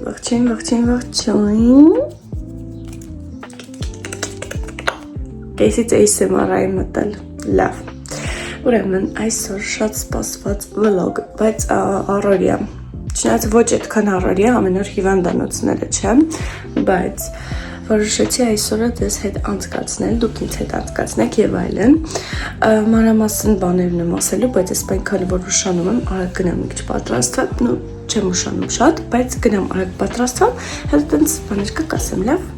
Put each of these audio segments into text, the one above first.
Ողջույն։ Կեսից ASMR-այի մտել, լավ։ Ուրեմն այսօր շատ սպասված վլոգ, բայց առօրյա։ Չնայած ոչ այդքան առօրյա, ամեն օր հիվանդանոցները չէ, բայց որոշեցի այսօրը դες հետ անցկացնել, դուք ինձ հետ անցկացնեք եւ այլն։ Մանրամասն բաներն եմ ասելու, բայց այս պայքանը որ ուշանում եմ, արագ գնամ մի քիչ պատրաստվեմ, ну չեմ ուշանում շատ, բայց գնամ արագ պատրաստվեմ, հետո տենց բաներ կասեմ, լավ։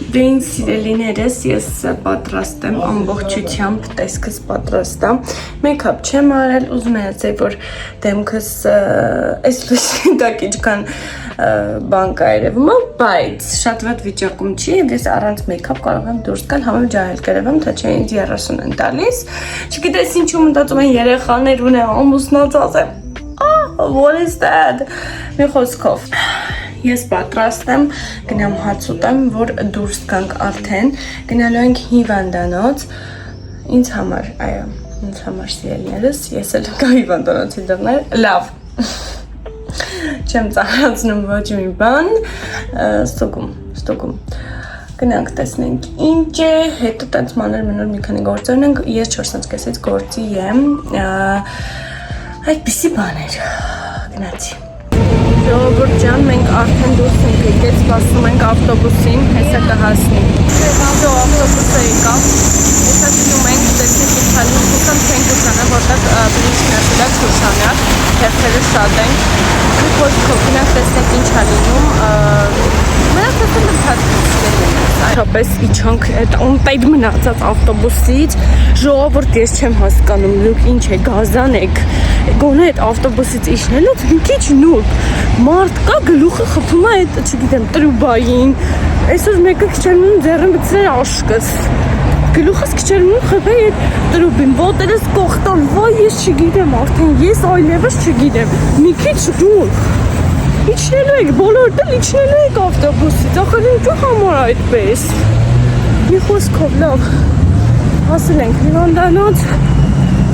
Դին սիրելիներս, ես պատրաստ եմ ամբողջությամբ, տեսքս պատրաստ եմ, մեյքափ չեմ արել, ուզում եմ ասել, որ դեմքս այս լույսի տակ ինչքան բան կա երևում է, բայց շատ վատ վիճակում չի, եւ ես առանց մեյքափ կարող եմ դուրս գալ, համը ջահել կերևեմ, թե չէ ինձ 30 են տալիս, չգիտես ինչու մտածում են երեխաներ ունեմ, ամուսնացած եմ, what is that, մի խոսքով Ես պատրաստ եմ, գնամ հաց ուտեմ, որ դուրս գանք արդեն, գնալու ենք հիվանդանոց, ինձ համար, այո, ինձ համար սիրելիներս, ես էլ կա հիվանդանոցի դռներ, լավ, չեմ ծանրացնում ոչ մի բան, ստուգում, գնանք տեսնենք ինչ է, հետո տենց մանր մի քանի գործեր ենք, ես 4:30-ից գործի եմ, այդպիսի բաներ, գնացի Ժողովուրդ ջան, մենք արդեն դուրս ենք եկել, սպասում ենք ավտոբուսին, հեսա կհասնի։ Շո ավտոբուսը եկավ, հեսա գնում ենք, տեսնենք ինչ հալի, հուսամ չենք ուշանա, որտեղ բրիջն է դրած հուշանակ, հերթերը շատ ենք։ Մի խոսքով գնանք տեսնենք ինչ է լինում, մենակ տեսնենք ընթացքում Ապես իջանք այդ անտայդ մնացած ավտոբուսից, ժողովուրդ ես չեմ հասկանում, դուք ինչ է, գազան եք, գոնե այդ ավտոբուսից իջնելուց մի քիչ նուրբ, մարդ կա գլուխը խփում է այդ, չգիտեմ, տրուբային, այսօր մեկը քչերնում ձեռը մտցրել աշկս, գլուխս քչերնում խփել այդ տրուբին, ոտերս կողտան, վայ ես չգիտեմ արդեն, ես այլևս չգիտեմ, մի քիչ նուրբ, իջնելու եք, բոլորդ էլ իջնելու եք ավտոբուսից, ախր ինչու համար այդպես, մի խոսքով լավ, հասել ենք հիվանդանոց,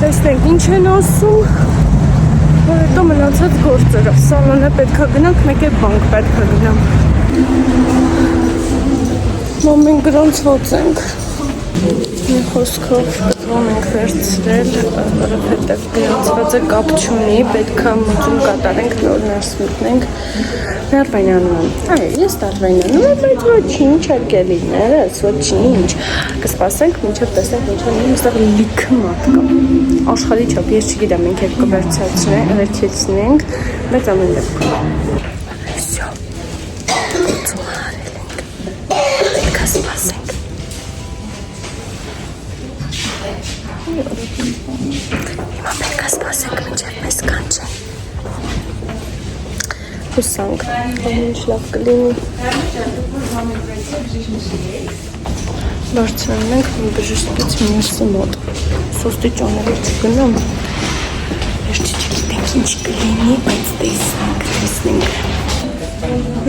տեսնենք ինչ են ասում, որ հետո մնացած գործերը, սալոնը պետքա գնանք, մեկ է բանկ պետքա գնամ, մենք գրանցված ենք, մի խոսքով կտրոն ենք վերցրել, որովհետև գրանցվածը կապ չունի, պետքա մուծում կատարենք, նոր ներս մտնենք, Նարվայնանում եմ, այ, ես նարվայնանում եմ, բայց ոչինչ արկելիներս, ոչինչ, կսպասենք, մինչև տեսենք, մինչև նստեղ լիքը մարդ կա, աշխարհի չափ, ես չգիտեմ, մենք երբ կվերջացնենք, բայց ամեն դեպքում, վսյո, գործում հարել ենք, պետքա սպասենք, հիմա պետքա սպասենք, մինչև մեզ կանչեն, Հուսանք, ինչ լավ կլինի Բարձրանում ենք մի բժշկից մյուսի մոտ Սոստի ճաները չգնամ Ես չգիտենք ինչ կլինի, բայց տեսնենք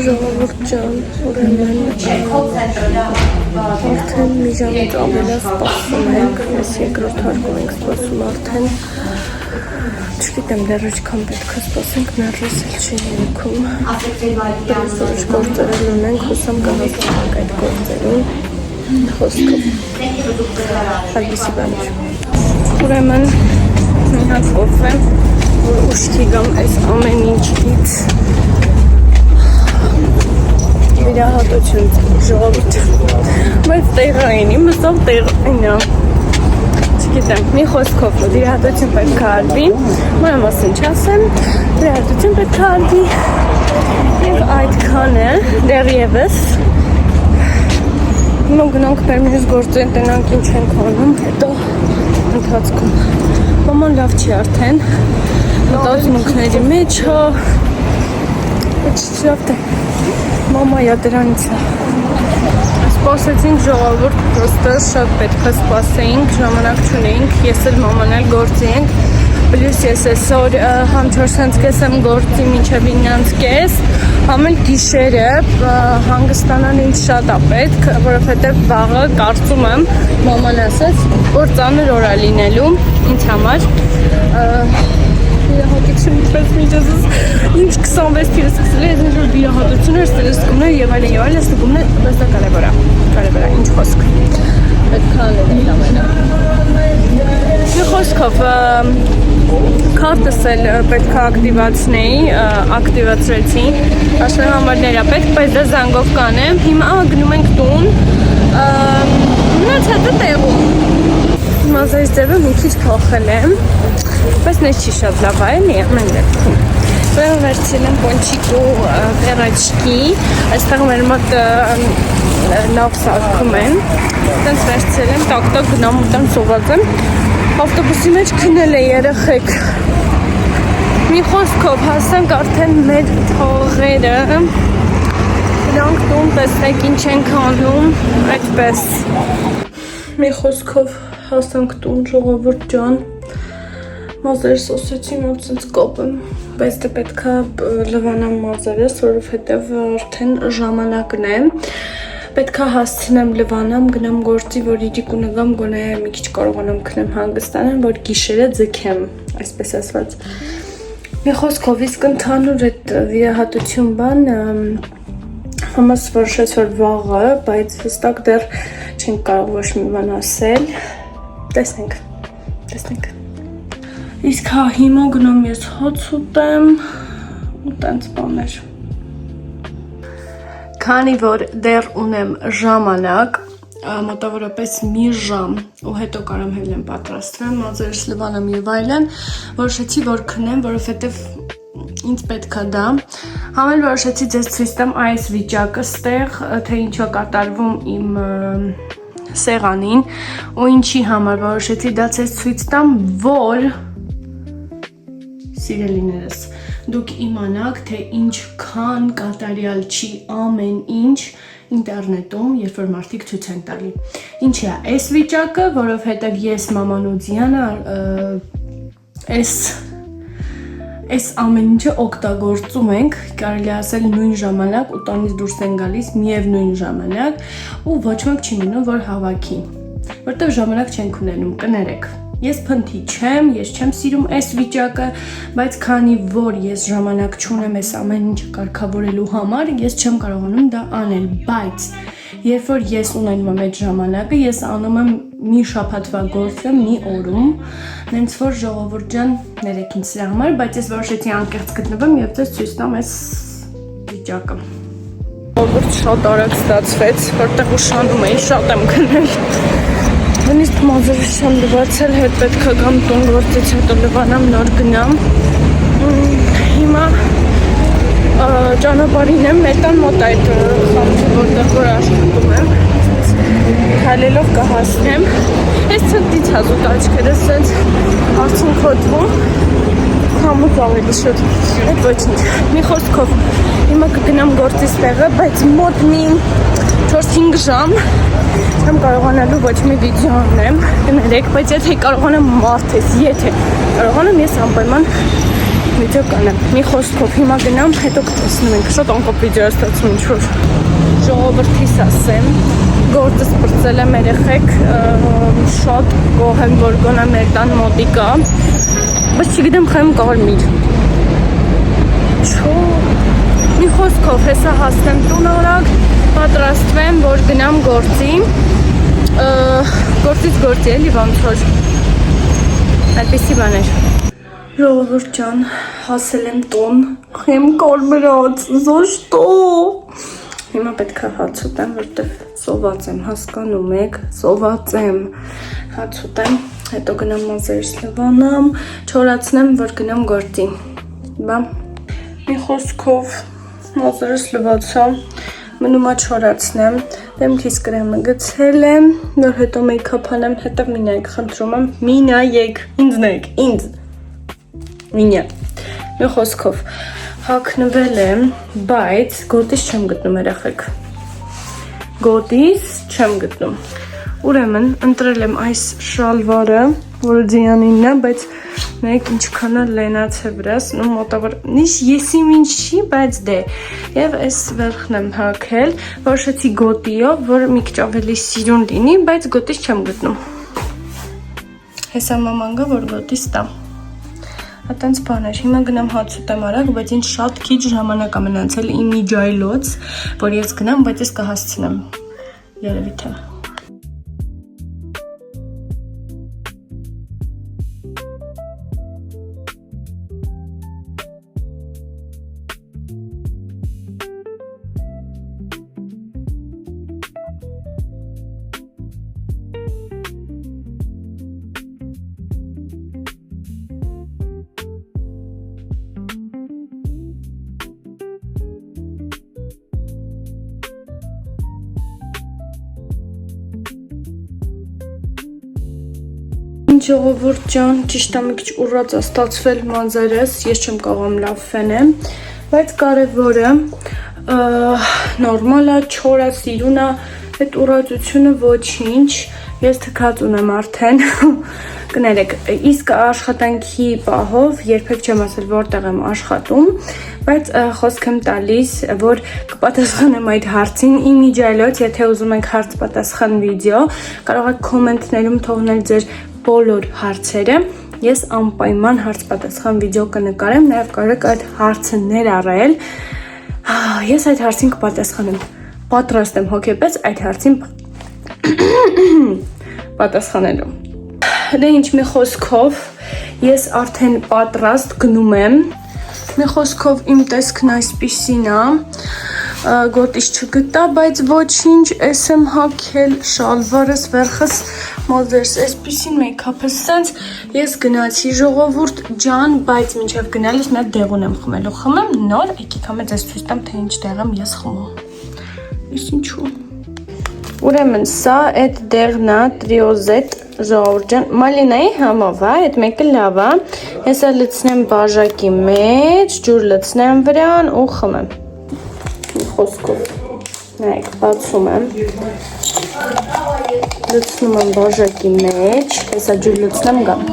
Ժողովուրդ ջան, ուրեմն արդեն մի ժամից ավելա սպասում ենք Ես երկրորդ հարկում ենք սպասում արդեն Չգիտեմ, դեռ ինչքան պետք է սպասենք, ներս էլ չի երեքում Ես որոշ գործեր ունենք, հուսամ կհասնենք այդ գործերին Խոսքով Այդպիսի բաներ Ուրեմն մի հատ կոֆե, որ ուշքի գամ այս ամեն ինչից Վիրահատություն ժողովուրդ Բայց տեղային, իմստով տեղային է Չգիտեմ, մի խոսքով վիրահատություն պետք է արվի, մանրամասն չասեմ, վիրահատություն պետք է արվի եւ այդքան է, դեռևս Հիմա գնանք մեր մյուս գործին, տնանք ինչ ենք անում, հետո ընթացքում։ Մաման լավ չի արդեն, մտածմունքների մեջ է, լավ թե, մամայա դրանից է։ Սպասեցինք ժողովուրդ, պրոստը շատ պետք է սպասեինք, ժամանակ չունեինք, ես էլ մաման էլ գործի ենք, պլյուս ես այսօր համ 4:30 եմ գործի մինչև 9:30, համ էլ գիշերը հանգստանալ ինձ շատ է պետք, որովհետև վաղը կարծում եմ, մաման ասաց, որ ծանր օր է լինելու ինձ համար, վիրահատություն ինչպես միջազգ ինչ 26 թիվը սկսել է, ես ինչ-որ վիրահատություններ, ստելսկումներ եւ այլն, ստուգումներ, բայց դա կարևոր է, ինչ խոսք, պետք է անել ամենը։ Մի խոսքով, քարտս էլ պետք է ակտիվացնեի, ակտիվացրեցի, աշխատանքները պետք, բայց դա զանգով կանեմ, հիմա գնում ենք տուն, մնացածը տեղում։ Մազայից ձևը մի քիչ փոխել եմ, բայց նես չի շատ լավ է, էլի ամեն դեպքում։ Բերեմ վերցել եմ պոնչիկ ու վերաչկի, այստեղ մեր մոտ լավ սարքում են, տենց վերցել եմ, տակ-տակ գնամ ու տան սոված եմ, ավտոբուսի մեջ քնել է երեխեք։ Մի խոսքով հասանք արդեն մեր թողերը, գնանք տուն, տեսնեք ինչ ենք անում, այդպես։ Մի խոսքով հասանք տուն, ժողովուրդ ջան, մազերս ասեցի մոտ սենց կապեմ, բայց դե պետք է լվանամ մազերս, որովհետև արդեն ժամանակն է, պետք է հասցնեմ լվանամ, գնամ գործի, որ իրիկունը գամ, գոնե մի քիչ կարողանամ քնեմ հանգստանեմ, որ գիշերը ձգեմ, այսպես ասված։ Մի խոսքով իսկ ընդհանուր այդ վիրահատություն բան, համաս որոշեց որ վաղը, բայց հստակ դեռ չենք կարող ոչ մի բան ասել, տեսնենք։ Իսկ հա հիմա գնում ես հոց ուտեմ ու տենց բաներ։ Քանի որ դեռ ունեմ ժամանակ, մոտավորապես մի ժամ ու հետո կարամ հելեմ պատրաստվեմ, մազերս լվանամ եւ այլն, որոշեցի որ քնեմ, որովհետեւ ինձ պետք է դա։ Համել որոշեցի ձեզ ցույց տամ այս վիճակը ստեղ, թե ինչ է կատարվում իմ սեղանին ու ինչի համար որոշեցի դա ցույց տամ, որ սիրելիներս, դուք իմանաք, թե ինչքան կատարյալ չի ամեն ինչ ինտերնետում, երբ որ մարդիկ ցույց են տալի։ Ինչի է այս վիճակը, որովհետև ես մաման ու Դիանը այս ամեն ինչը օգտագործում ենք, կարելի ասել նույն ժամանակ ու տանից դուրս են գալիս միևնույն ժամանակ ու ոչ մեկ չի մնում, որ հավաքի, որտեղ ժամանակ չենք ունենում, կներեք։ Ես փնթի չեմ, ես չեմ սիրում այս վիճակը, բայց քանի որ ես ժամանակ չունեմ այս ամեն ինչը կարգավորելու համար, ես չեմ կարողանում դա անել, բայց երբ որ ես ունենում եմ այդ ժամանակը, ես անում եմ մի շաբաթվա գործը մի օրում, նենց որ ժողովուրդ ջան, ներեք ինձ սրա համար, բայց ես որոշեցի անկեղծ գտնվեմ եւ դες ցույց տամ այս վիճակը։ Ժողովուրդ շատ արագ ստացվեց, որտեղ ուշանում էի, շատ եմ քնել։ Նույնիսկ մազերս չեմ լվացել, հետ պետք է գամ տուն գործից հետո լվանամ, նոր գնամ։ Հիմա ճանապարհին եմ, մետան մոտ այդ խանութը, որտեղ որ աշխատում եմ, քայլելով կհասնեմ։ Այս ցնտից հազուտ աչքերս սենց արցունքոտվում, համուց ավելի շուտ, այդ ոչինչ։ Մի խոսքով, հիմա կգնամ գործից տեղը, բայց մոտ մի 4-5 ժամ չեմ կարողանալու ոչ մի վիդեո անեմ, կներեք, բայց եթե կարողանամ մարդես, եթե կարողանամ ես անպայման վիդեո կանեմ։ Մի խոսքով հիմա գնամ, հետո կտեսնում ենք, շատ անկապ վիդեո ստացվում ինչ-որ ժողովրդիս ասեմ, գործս պրծել եմ երեխեք, շատ գոհ եմ, որ գոնե մեր տան մոտիկա, բայց չգիտեմ խեմ կարմիր։ Մի խոսքով հեսա հասնեմ տուն արագ, պատրաստվեմ, որ գնամ գործի, գործից գործի էլի ոնց որ, այդպիսի բաներ։ Ժողովուրդ ջան, հասել եմ տուն, եմ կարմրած, զո շտո։ Հիմա պետք է հաց ուտեմ, որտեղ սոված եմ, հասկանում եք, սոված եմ, հաց ուտեմ, հետո գնամ մազերս լվանամ, չորացնեմ, որ գնամ գործի, բա, մի խոսքով մազերս լվացա, մնում է չորացնեմ, Դեմքիս կրեմը գցել եմ, որ հետո մեյքափ անեմ, հետո մինայք խնդրում եմ, մինայեք, ինձ նայեք, ինձ, մինյա, մի խոսքով, հագնվել եմ, բայց գոտիս չեմ գտնում երեխեք, գոտիս չեմ գտնում, ուրեմն ընտրել եմ այս շալվարը, որը ձյանինն է, բայց նայեք ինչքան է լենաց է վրաս, ու մոտավոր, նիշ եսիմ ինչ չի, բայց դե, և այս վերխն եմ հագել, որոշեցի գոտիով, որ մի քիչ ավելի սիրուն լինի, բայց գոտիս չեմ գտնում, հեսա մամանգա, որ գոտիս տա, Ատենց բաներ, հիմա գնամ հաց ուտեմ արագ, բայց ինձ շատ քիչ ժամանակ է մնացել իմ միջայլոց, որ ես գնամ, բայց ես կհասցնեմ, երևի թե Ժողովուրդ ջան, ճիշտ է մի քիչ ուռած է ստացվել մազերս, ես չեմ կարող լավ ֆենեմ, բայց կարևորը նորմալ է, չոր է, սիրուն է, այդ ուռածությունը ոչինչ, ես թքած ունեմ արդեն, կներեք, իսկ աշխատանքի պահով երբեք չեմ ասել որտեղ եմ աշխատում, բայց խոսք եմ տալիս, որ կպատասխանեմ այդ հարցին, իմ միջայլոց, եթե ուզում եք հարց պատասխան վիդեո, կարող եք կոմենտներում թողնել ձեր բոլոր հարցերը, ես անպայման հարց պատասխան վիդեո կնկարեմ, նաև կարող եք այդ հարցը ներառել, ես այդ հարցին կպատասխանեմ, պատրաստ եմ հոգեպես այդ հարցին պատասխանելու, դե ինչ մի խոսքով, ես արդեն պատրաստ գնում եմ, մի խոսքով իմ տեսքն այսպիսին է, գոտիս չգտա, բայց ոչինչ, ես եմ հագել շալվարս, վերխս, մոզերս, այսպիսին մեյքափս սենց, ես գնացի ժողովուրդ ջան, բայց մինչև գնալիս մի հատ դեղուն եմ խմելու, խմեմ նոր, եկեք համեց ես ցույց տամ, թե ինչ դեղ եմ ես խմում, ես ինչու, ուրեմն սա այդ դեղն է, տրիոզետ, ժողովուրդ ջան, մալինայի համով է, այդ մեկը լավ է, հեսա լցնեմ բաժակի մեջ, ջուր լցնեմ վրան ու խմեմ, խոսքով, նայեք, բացում եմ, լցնում եմ բաժակի մեջ, հեսա ջուր լցնեմ գամ,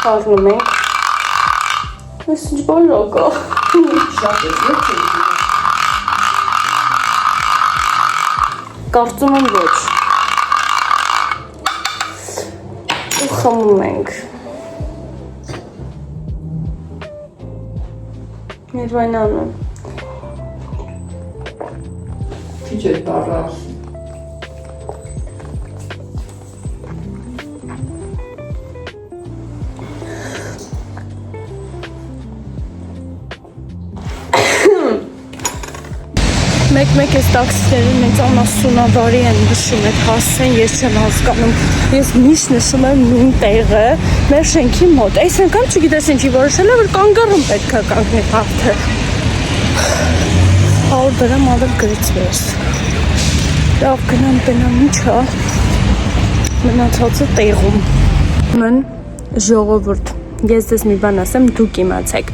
խառնում ենք, ես ինչ բոլոք է, շատ ես լցում, կարծում եմ ոչ, ու խմում ենք, Ներվայնանում, Քիչ է տարած, մեկ ես տաքսիները մեծ անասունավարի են նշում այդ հասցեն, ես չեմ հասկանում, ես միշտ նշում եմ նույն տեղը, մեր շենքի մոտ, այս անգամ չգիտես ինչի որոշել է, որ կանգառում պետք է կանգնի հարթը, 100 դրամ ավել գրեցվես, լավ գնամ բենամ ինչ է, մնացածը տեղում, մն ժողովուրդ, ես դες մի բան ասեմ, դուք իմացեք,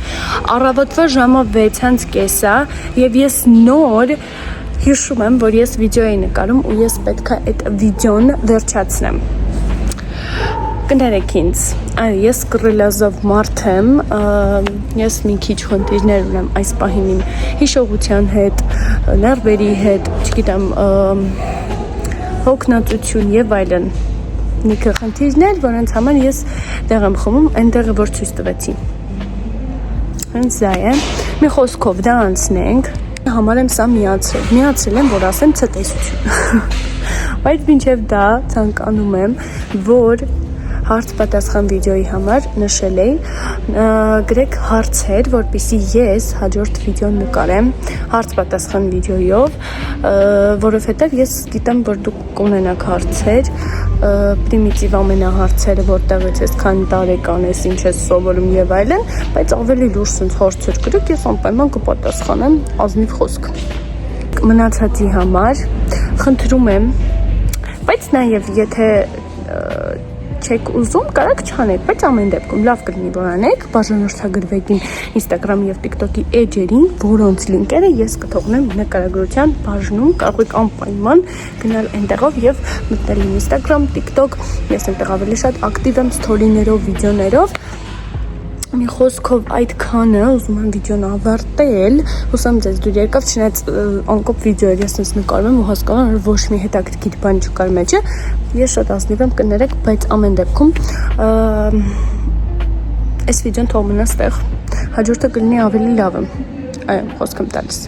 առավոտվա ժամը 6:30 է և ես նոր հիշում եմ, որ ես վիդեո էի նկարում ու ես պետք է այդ վիդեոն վերջացնեմ, կներեք ինձ, այո, ես կռիլազով մարդ եմ, ես մի քիչ խնդիրներ ունեմ այս պահին իմ հիշողության հետ, ներվերի հետ, չգիտեմ, հոգնածություն և այլն, նիքը խնդիրներ, որոնց համար ես դեղ եմ խմում, այնտեղը որ ցույց տվեցի, հենց դա է, մի խոսքով դա անցնենք, համար եմ սա միացրել եմ, որ ասեմ ցտեսություն, բայց մինչև դա ցանկանում եմ, որ հարց պատասխան վիդեոյի համար նշել էի, գրեք հարցեր, որպեսզի ես հաջորդ վիդեոն նկարեմ հարց պատասխան վիդեոյով, որովհետև ես գիտեմ, որ դուք կունենաք հարցեր, պրիմիտիվ ամենահարցերը, որտեղից ես քանի տարեկան ես, ինչ ես սովորում եւ այլն, բայց ավելի լուրջ հարցեր գրեք, ես անպայման կպատասխանեմ ազնիվ խոսք։ Մնացածի համար խնդրում եմ, բայց նաև եթե չեք ուզում, կարաք չանեք, բայց ամեն դեպքում լավ կլինի, որ անեք, բաժանորդագրվեք իմ Instagram եւ TikTok-ի էջերին, որոնց լինքերը ես կթողնեմ նկարագրության բաժնում, կարող եք անպայման գնալ այնտեղով եւ մտնել իմ Instagram, TikTok, ես այնտեղ ավելի շատ ակտիվ եմ սթորիներով, վիդեոներով։ Մի խոսքով այդքանը ուզում եմ վիդեոն ավարտել, հուսամ ձեզ դուր եկավ, չնայած անկոպ վիդեոեր ես նկարում եմ ու հասկանում եմ, որ ոչ մի հետաքրքիր բան չկար մեջը, ես շատ ազնիվ եմ, կներեք, բայց ամեն դեպքում այս վիդեոն թող մնա ստեղ, հաջորդը կլինի ավելի լավը, այո, խոսք եմ տալիս։